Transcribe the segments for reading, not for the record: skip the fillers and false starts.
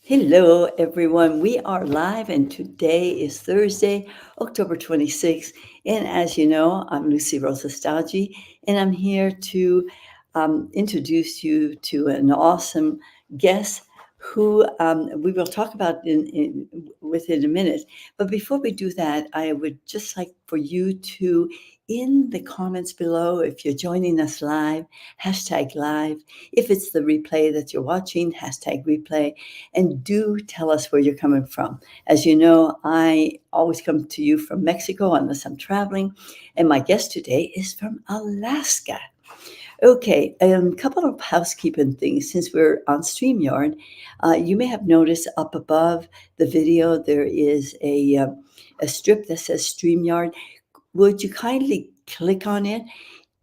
Hello, everyone. We are live, and today is Thursday, October 26th. And as you know, I'm Lucy Rosa-Stagi, and I'm here to introduce you to an awesome guest who we will talk about within a minute. But before we do that, I would just like for you to, in the comments below, if you're joining us live, hashtag live. If it's the replay that you're watching, hashtag replay, and do tell us where you're coming from. As you know, I always come to you from Mexico unless I'm traveling, and my guest today is from Alaska. Okay, a couple of housekeeping things since we're on StreamYard. You may have noticed up above the video there is a strip that says StreamYard. Would you kindly click on it?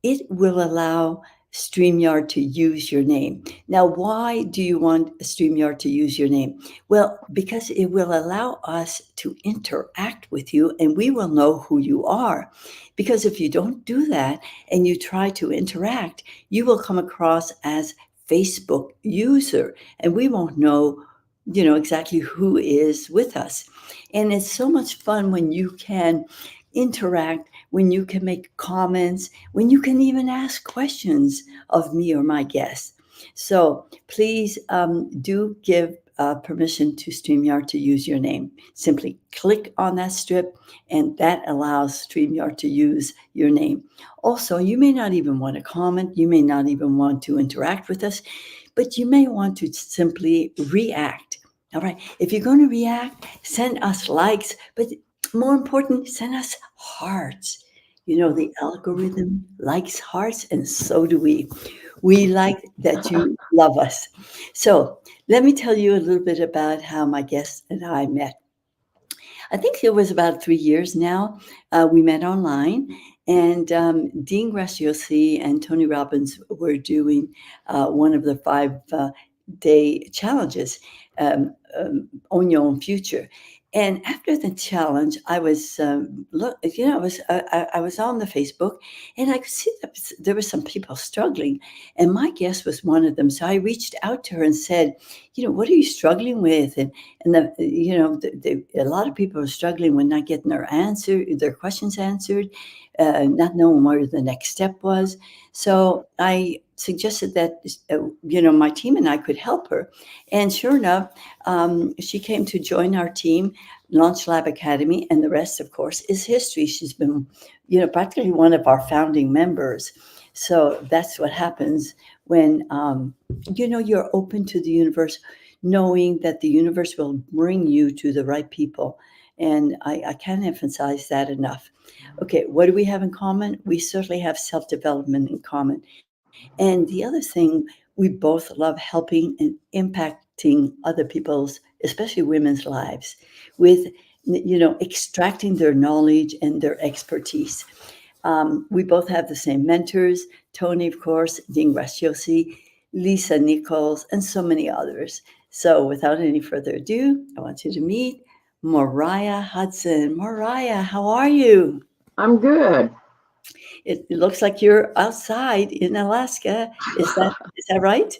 It will allow StreamYard to use your name. Now, why do you want StreamYard to use your name? Well, because it will allow us to interact with you and we will know who you are. Because if you don't do that and you try to interact, you will come across as Facebook user and we won't know exactly who is with us. And it's so much fun when you can interact, when you can make comments, when you can even ask questions of me or my guests. So please do give permission to StreamYard to use your name. Simply click on that strip, and that allows StreamYard to use your name. Also, you may not even want to comment, you may not even want to interact with us, but you may want to simply react. All right. If you're going to react, send us likes, but more important, send us hearts. You know, the algorithm likes hearts, and so do we. We like that you love us. So, let me tell you a little bit about how my guest and I met. I think it was about 3 years now. We met online, and Dean Graciosi and Tony Robbins were doing one of the 5 day challenges, on your own future. And after the challenge, I was I was on the Facebook, and I could see that there were some people struggling, and my guest was one of them. So I reached out to her and said, what are you struggling with? And a lot of people are struggling with not getting their questions answered, not knowing where the next step was. So I suggested that my team and I could help her, and sure enough, she came to join our team, Launch Lab Academy, and the rest, of course, is history. She's been, practically one of our founding members. So that's what happens when you're open to the universe, knowing that the universe will bring you to the right people. And I can't emphasize that enough. Okay, what do we have in common? We certainly have self development in common. And the other thing, we both love helping and impacting other people's, especially women's lives, with extracting their knowledge and their expertise. We both have the same mentors: Tony, of course, Dean Graciosi, Lisa Nichols, and so many others. So without any further ado, I want you to meet Moriah Hudson. Moriah, how are you? I'm good. It looks like you're outside in Alaska. Is that right?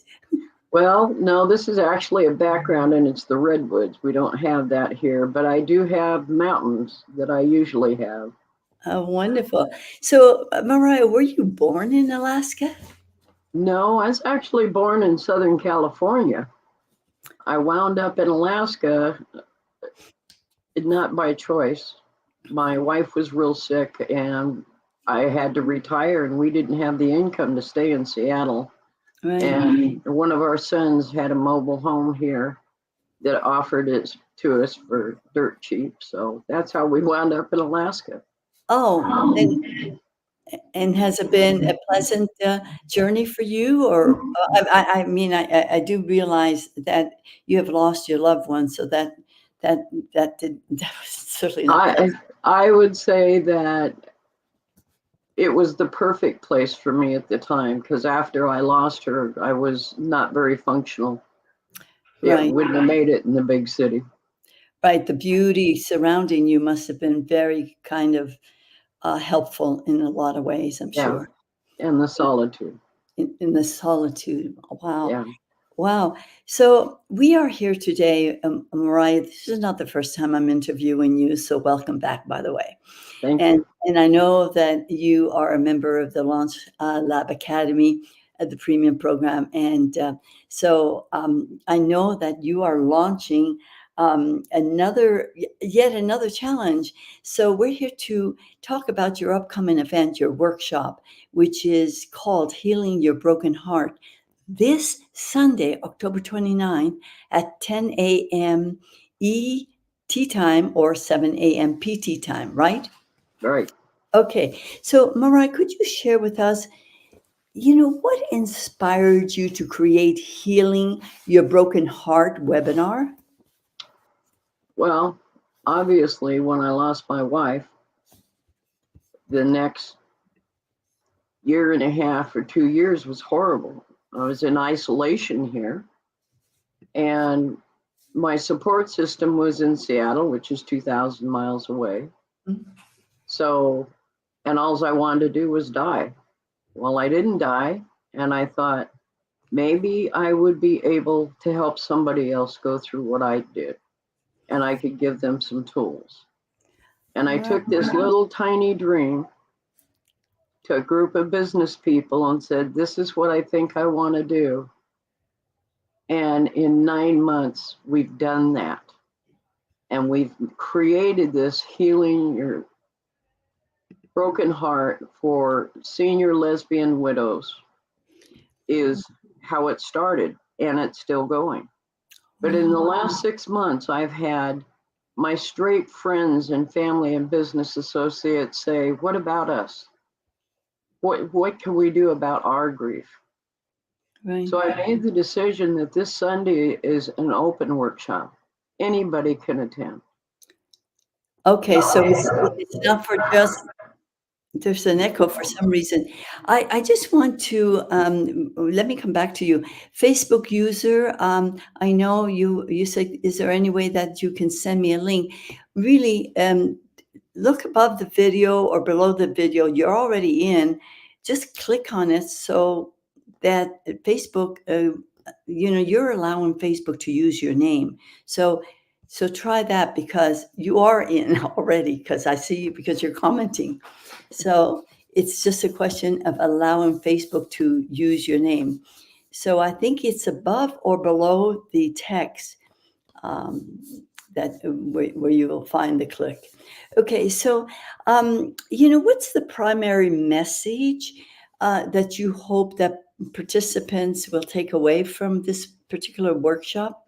Well, no, this is actually a background and it's the redwoods. We don't have that here, but I do have mountains that I usually have. Oh, wonderful. So, Mariah, were you born in Alaska? No, I was actually born in Southern California. I wound up in Alaska, not by choice. My wife was real sick and I had to retire, and we didn't have the income to stay in Seattle. Right. And one of our sons had a mobile home here that offered it to us for dirt cheap. So that's how we wound up in Alaska. Oh, and has it been a pleasant journey for you? Or I mean, I do realize that you have lost your loved one, so that that was certainly not I pleasant. I would say that it was the perfect place for me at the time, because after I lost her, I was not very functional. It Right, wouldn't have made it in the big city. right. The beauty surrounding you must have been very kind of helpful in a lot of ways, I'm Yeah, sure. and the solitude. In the solitude. Wow. Yeah. Wow. So we are here today, Mariah. This is not the first time I'm interviewing you, so welcome back, by the way. Thank And you. and I know that you are a member of the Launch Lab Academy, the premium program, and I know that you are launching yet another challenge. So we're here to talk about your upcoming event, your workshop, which is called Healing Your Broken Heart. This Sunday, October 29th at 10 a.m. ET time or 7 a.m. PT time, right? Right. Okay, so Mariah, could you share with us, what inspired you to create Healing Your Broken Heart webinar? Well, obviously, when I lost my wife, the next year and a half or 2 years was horrible. I was in isolation here, and my support system was in Seattle, which is 2,000 miles away. Mhm. So, and all I wanted to do was die. Well, I didn't die, and I thought maybe I would be able to help somebody else go through what I did, and I could give them some tools. And I Right. took this little tiny dream to a group of business people and said, this is what I think I want to do. And in 9 months, we've done that. And we've created this Healing Your Broken Heart for senior lesbian widows, is how it started. And it's still going. But in the Wow. last 6 months, I've had my straight friends and family and business associates say, what about us? What can we do about our grief? Right. So I made the decision that this Sunday is an open workshop. Anybody can attend. Okay, so it's not for just there's an echo for some reason. I just want to let me come back to you. Facebook user, I know you said, is there any way that you can send me a link? Really, look above the video or below the video. You're already in. Just click on it so that Facebook, you're allowing Facebook to use your name. So try that because you are in already. Because I see you because you're commenting. So it's just a question of allowing Facebook to use your name. So I think it's above or below the text um, that where you will find the click. Okay, so what's the primary message that you hope that participants will take away from this particular workshop?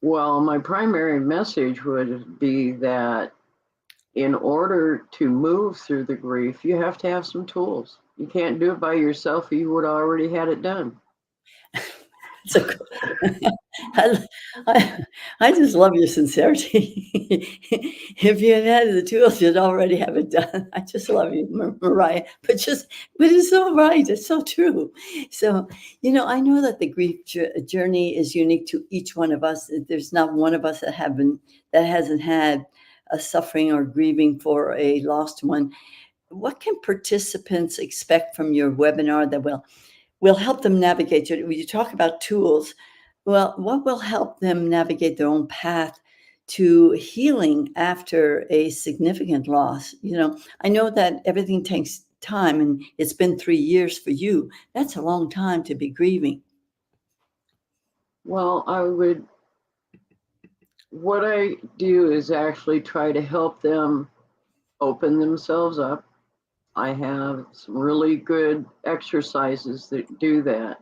Well, my primary message would be that in order to move through the grief, you have to have some tools. You can't do it by yourself, or you would have already had it done. So I, I, I just love your sincerity. If you had had the tools, you'd already have it done. I just love you, Mariah. But it's so right. It's so true. So, I know that the grief journey is unique to each one of us. There's not one of us that hasn't had a suffering or grieving for a lost one. What can participants expect from your webinar that will help them navigate? When you talk about tools, well, what will help them navigate their own path to healing after a significant loss? I know that everything takes time, and it's been 3 years for you. That's a long time to be grieving. Well, what I do is actually try to help them open themselves up. I have some really good exercises that do that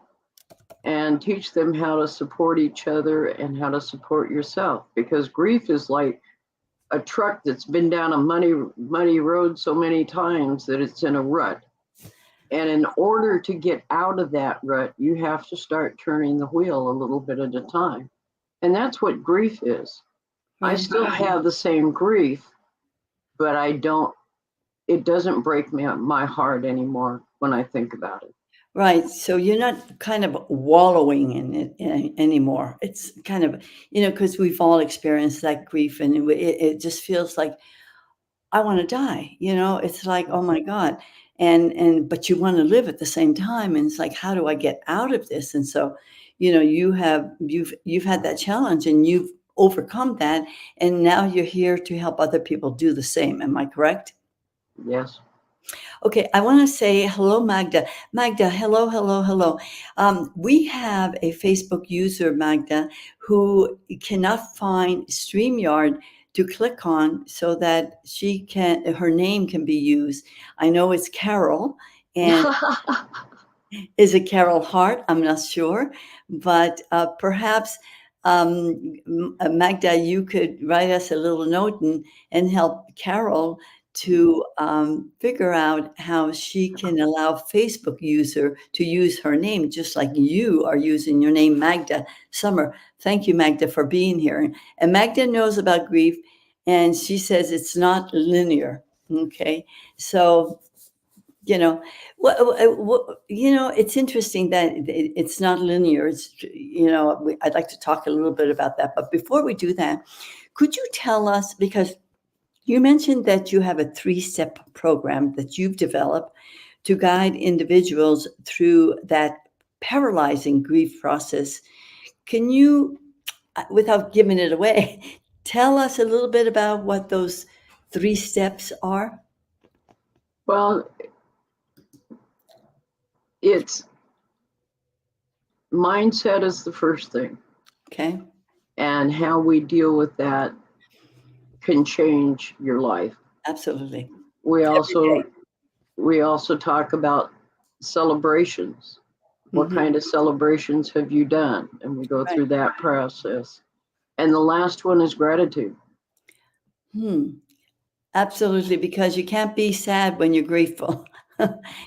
and teach them how to support each other and how to support yourself, because grief is like a truck that's been down a muddy road so many times that it's in a rut. And in order to get out of that rut, you have to start turning the wheel a little bit at a time. And that's what grief is. I Right. still have the same grief, but it doesn't break my heart anymore when I think about it. Right. So you're not kind of wallowing in it anymore. It's kind of, because we've all experienced that grief, and it just feels like I want to die. It's like, oh my God. and but you want to live at the same time, and it's like, how do I get out of this? And so, you've had that challenge, and you've overcome that, and now you're here to help other people do the same. Am I correct? Yes. Okay, I want to say hello, Magda. Magda, hello, hello, hello. We have a Facebook user, Magda, who cannot find StreamYard to click on so that her name can be used. I know it's Carol, and is it Carol Hart? I'm not sure, but perhaps Magda, you could write us a little note and help Carol to figure out how she can allow Facebook user to use her name, just like you are using your name, Magda Summer. Thank you, Magda, for being here. And Magda knows about grief, and she says it's not linear. Okay, so you know it's interesting that it's not linear. I'd like to talk a little bit about that, but before we do that, could you tell us, because you mentioned that you have a 3-step program that you've developed to guide individuals through that paralyzing grief process. Can you, without giving it away, tell us a little bit about what those 3 steps are? Well, it's mindset is the first thing, Okay. and how we deal with that can change your life. Absolutely. We Every also day. we also talk about celebrations. What Mhm. kind of celebrations have you done? And we go Right. through that process. And the last one is gratitude. Hmm. Absolutely, because you can't be sad when you're grateful,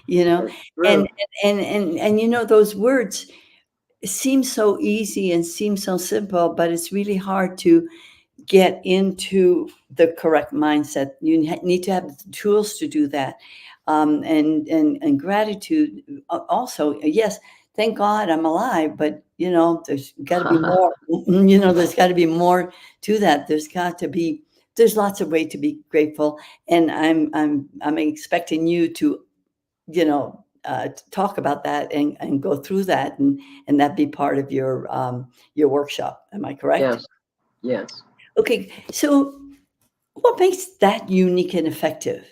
you know? That's And true. those words seem so easy and seem so simple, but it's really hard to get into the correct mindset. You need to have the tools to do that. And gratitude also, yes, thank God I'm alive, but there's got to be more. There's got to be more to that. There's lots of ways to be grateful, and I'm expecting you to talk about that and go through that, and that be part of your workshop. Am I correct? Yes, yes. Okay, so what makes that unique and effective?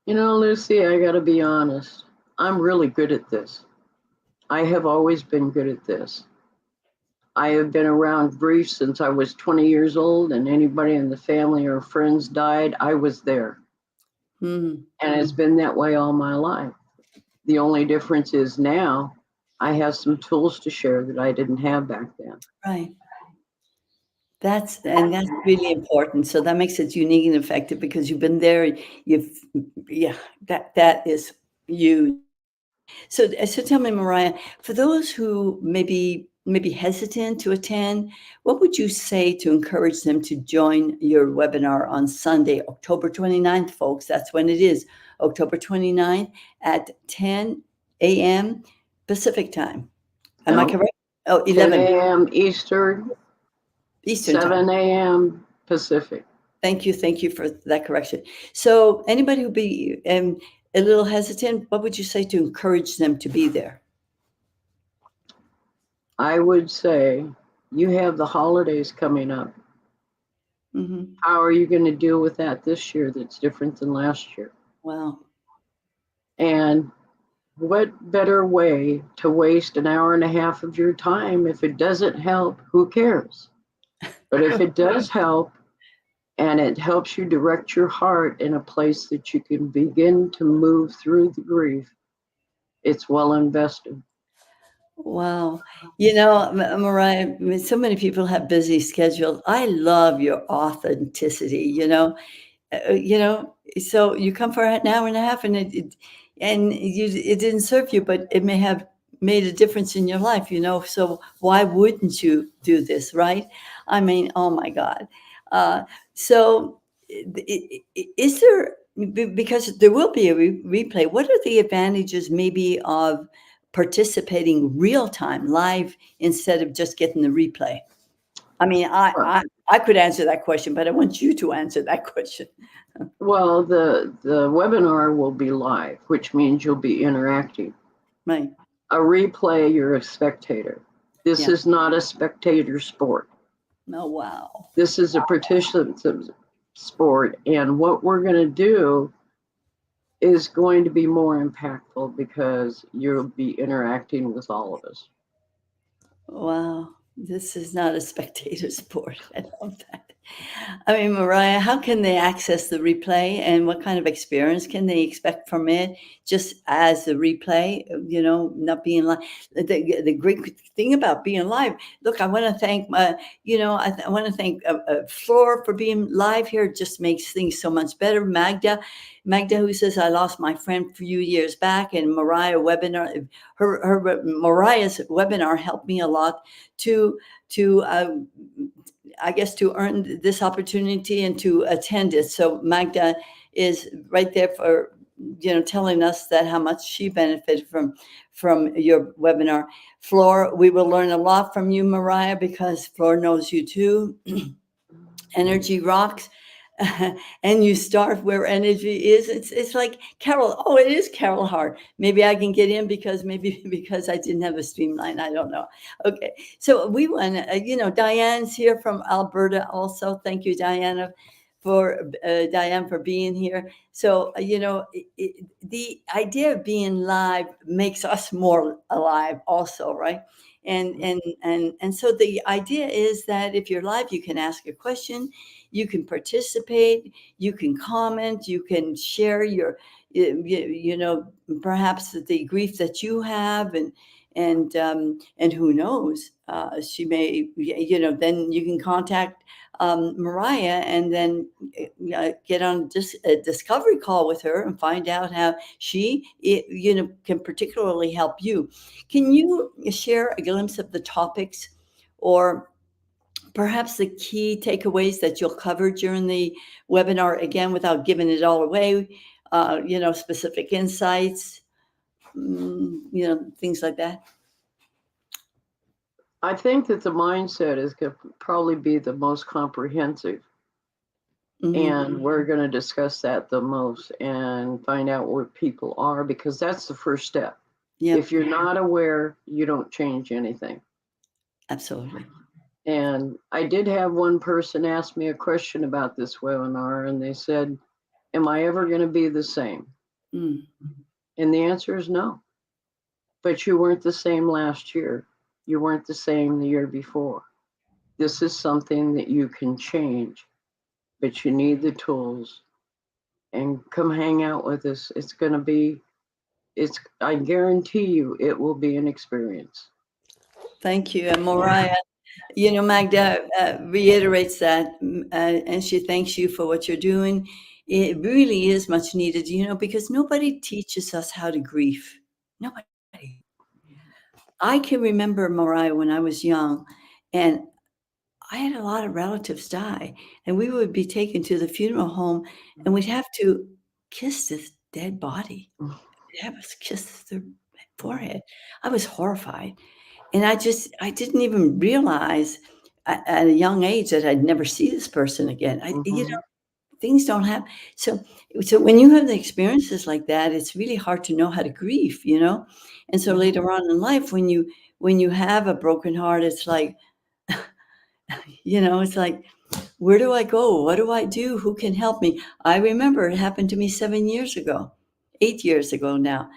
Lucy, I got to be honest. I'm really good at this. I have always been good at this. I have been around grief since I was 20 years old, and anybody in the family or friends died, I was there. Mhm. And it's been that way all my life. The only difference is now I have some tools to share that I didn't have back then. Right. That's really important. So that makes it unique and effective because you've been there. You've Yeah, that is huge. So tell me, Mariah, for those who maybe hesitant to attend, what would you say to encourage them to join your webinar on Sunday, October 29th, folks? That's when it is, October 29th at 10 a.m. Pacific time. Am I No, correct? Oh, 10 11 a.m. Eastern, Eastern time. 7 a.m. Pacific. Thank you for that correction. So anybody who be a little hesitant, what would you say to encourage them to be there? I would say you have the holidays coming up. Hmm. How are you going to deal with that this year that's different than last year? Wow. And what better way to waste an hour and a half of your time? If it doesn't help, who cares? But if it does help, and it helps you direct your heart in a place that you can begin to move through the grief, it's well invested. Wow. Mariah, I mean, so many people have busy schedules. I love your authenticity, so you come for an hour and a half, and it didn't serve you, but it may have made a difference in your life, so why wouldn't you do this, right? I mean, oh my God. So is there, because there will be a replay, what are the advantages maybe of participating real time live instead of just getting the replay? I mean, Well, I could answer that question, but I want you to answer that question. well, the webinar will be live, which means you'll be interacting. Right. A replay, you're a spectator. This Yeah. is not a spectator sport. Oh, wow. This is a participant sport. And what we're going to do is going to be more impactful because you'll be interacting with all of us. Wow. This is not a spectator sport. I love that. I mean, Moriah, how can they access the replay and what kind of experience can they expect from it just as the replay, not being live? The great thing about being live, look, I want to thank I want to thank Flora for being live here. It just makes things so much better. Magda, who says, I lost my friend a few years back, and Mariah's webinar helped me a lot to I guess to earn this opportunity and to attend it. So Magda is right there for telling us that how much she benefited from your webinar. Flor, we will learn a lot from you, Moriah, because Flor knows you too. Energy rocks. And you start where energy is. It's like Carol. Oh, it is Carol Hart. Maybe I can get in because because I didn't have a streamline. I don't know. Okay, so we want Diane's here from Alberta. Also, thank you, Diane, for being here. So the idea of being live makes us more alive, also, right? And so the idea is that if you're live, you can ask a question, you can participate, you can comment, you can share your perhaps the grief that you have, and who knows, she may, then you can contact Moriah, and then get on just a discovery call with her and find out how she can particularly help you. Can you share a glimpse of the topics, or perhaps the key takeaways that you'll cover during the webinar, again, without giving it all away, specific insights, things like that? I think that the mindset is going to probably be the most comprehensive. And we're going to discuss that the most and find out where people are, because that's the first step. Yep. If you're not aware, you don't change anything. Absolutely. And I did have one person ask me a question about this webinar, and they said, am I ever going to be the same? And the answer is no. But you weren't the same last year. You weren't the same the year before. This is something that you can change, but you need the tools. And come hang out with us. It's going to be, I guarantee you, it will be an experience. Thank you. And Moriah, Magda reiterates that, and she thanks you for what you're doing. It really is much needed, because nobody teaches us how to grieve. Nobody. I can remember, Moriah, when I was young, and I had a lot of relatives die, and we would be taken to the funeral home, and we'd have to kiss this dead body. They'd have us kiss their forehead. I was horrified. And I didn't even realize at a young age that I'd never see this person again. Things don't happen. So when you have the experiences like that, it's really hard to know how to grieve, And so later on in life, when you have a broken heart, it's like, it's like, where do I go? What do I do? Who can help me? I remember it happened to me 7 years ago, 8 years ago now.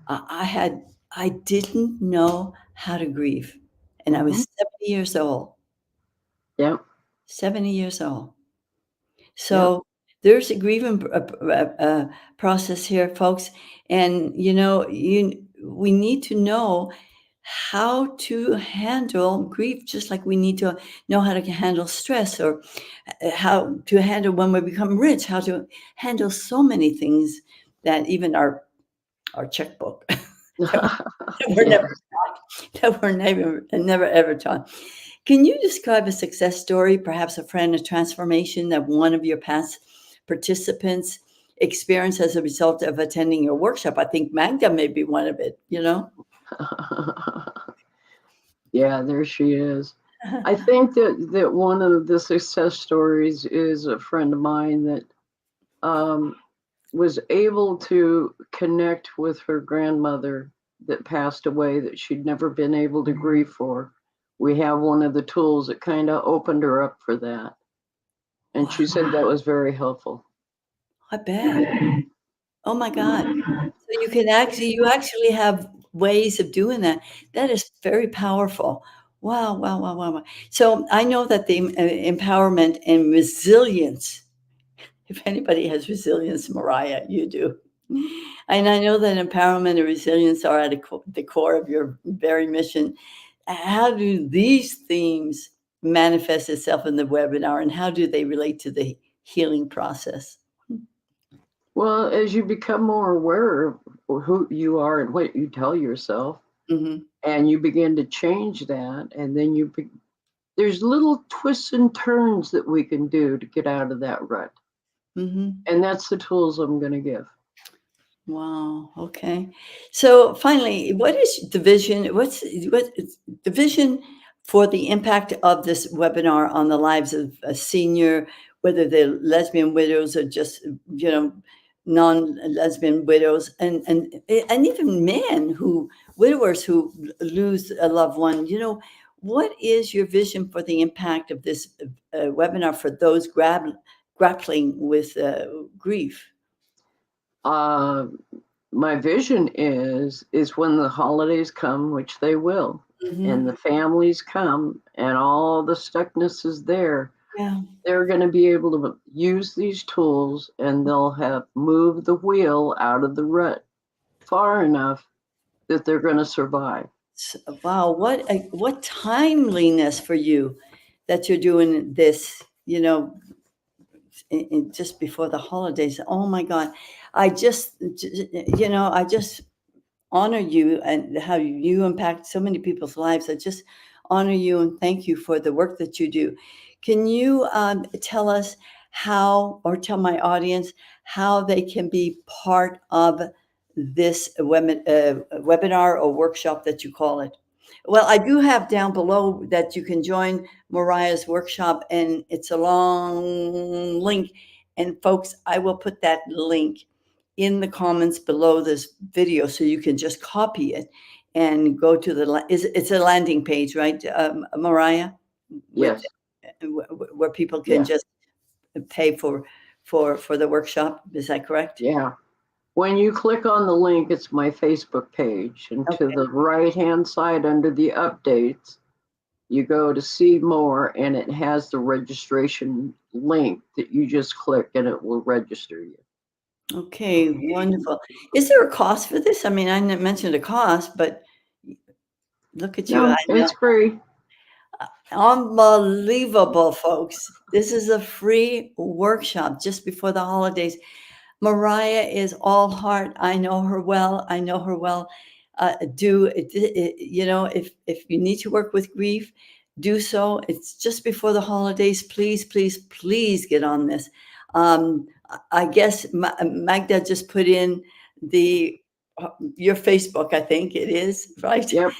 I didn't know how to grieve, and I was 70 years old. Yep. 70 years old. So there's a grieving process here, folks, and we need to know how to handle grief, just like we need to know how to handle stress, or how to handle when we become rich, how to handle so many things that even our checkbook that we're never ever taught. Can you describe a success story, perhaps a friend, a transformation that one of your past participants experienced as a result of attending your workshop? I think Magda may be one of it, Yeah, there she is. I think that one of the success stories is a friend of mine that um, was able to connect with her grandmother that passed away that she'd never been able to grieve for. We have one of the tools that kind of opened her up for that. And she said that Wow, was very helpful. I bet. Oh my God. So you actually have ways of doing that. That is very powerful. Wow, wow, wow, wow, wow. So I know that the empowerment and resilience, if anybody has resilience, Mariah, you do. And I know that empowerment and resilience are at the core of your very mission. How do these themes manifest itself in the webinar, and how do they relate to the healing process? Well, as you become more aware of who you are and what you tell yourself, Hmm. and you begin to change that, and then there's little twists and turns that we can do to get out of that rut. Hmm. And that's the tools I'm going to give. Wow. Okay. So finally, what is the vision? What is the vision for the impact of this webinar on the lives of a senior, whether they're lesbian widows or just non-lesbian widows, and even men who widowers who lose a loved one. What is your vision for the impact of this webinar for those grappling with grief? Uh, my vision is when the holidays come, which they will, and Hmm. the families come, and all the stuckness is there. Yeah. They're going to be able to use these tools, and they'll have moved the wheel out of the rut far enough that they're going to survive. Wow, what timeliness for you that you're doing this, just before the holidays. Oh my God. I just honor you and how you impact so many people's lives. I just honor you and thank you for the work that you do. Can you tell us how, or tell my audience how they can be part of this webinar or workshop that you call it? Well, I do have down below that you can join Mariah's workshop, and it's a long link. And folks, I will put that link in the comments below this video so you can just copy it and go to it's a landing page, right, Mariah, with Yes. where people can Yeah. just pay for the workshop. Is that correct? Yeah. When you click on the link, it's my Facebook page. And to Okay. the right hand side under the updates, you go to see more, and it has the registration link that you just click and it will register you. Okay, wonderful. Is there a cost for this? I mean, I didn't mention a cost, but look at you. I No, know. it's free. Unbelievable, folks. This is a free workshop just before the holidays. Mariah is all heart. I know her well. I know her well. If you need to work with grief, do so. It's just before the holidays. Please, please, please get on this. I guess Magda just put in the your Facebook. I think it is right. Yep.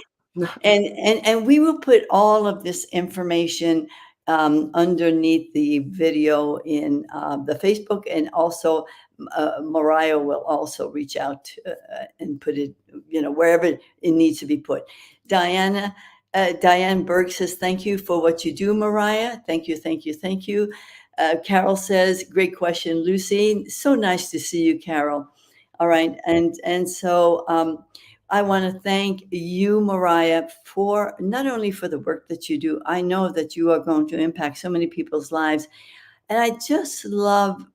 And we will put all of this information underneath the video in the Facebook, and also Mariah will also reach out and put it, wherever it needs to be put. Diane Berg says, thank you for what you do, Mariah. Thank you, thank you, thank you. Carol says, great question, Lucy. So nice to see you, Carol. All right, and so I want to thank you, Mariah, for not only for the work that you do. I know that you are going to impact so many people's lives, and I just love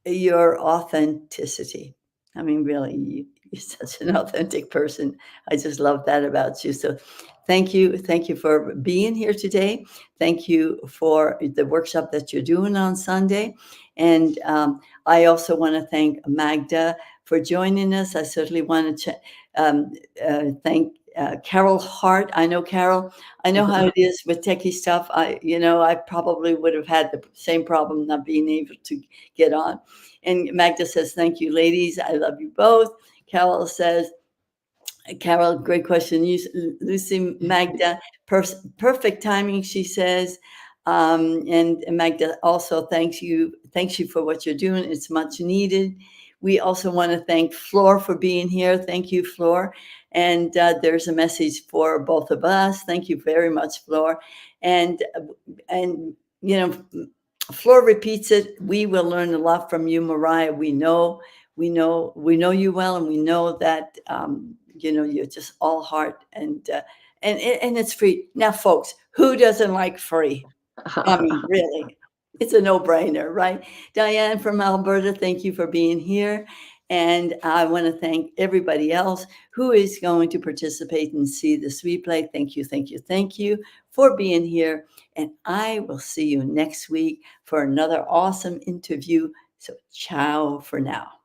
your authenticity. I mean, really, you're such an authentic person. I just love that about you. So, thank you for being here today. Thank you for the workshop that you're doing on Sunday, and I also want to thank Magda for joining us. I certainly want to thank Carol Hart. I know Carol. I know how it is with techie stuff. I probably would have had the same problem not being able to get on. And Magda says, thank you, ladies. I love you both. Carol says, Carol, great question. Lucy Magda, perfect timing, she says. And Magda also thanks you for what you're doing. It's much needed. We also want to thank Flor for being here. Thank you, Flor. And there's a message for both of us. Thank you very much, Flor. And and you know, Flor repeats it. We will learn a lot from you, Moriah. We know you well, and we know that you're just all heart, and it's free. Now, folks, who doesn't like free? I mean, really, it's a no-brainer, right? Diane from Alberta, thank you for being here. And I want to thank everybody else who is going to participate and see this replay. Thank you, thank you, thank you for being here. And I will see you next week for another awesome interview. So, ciao for now.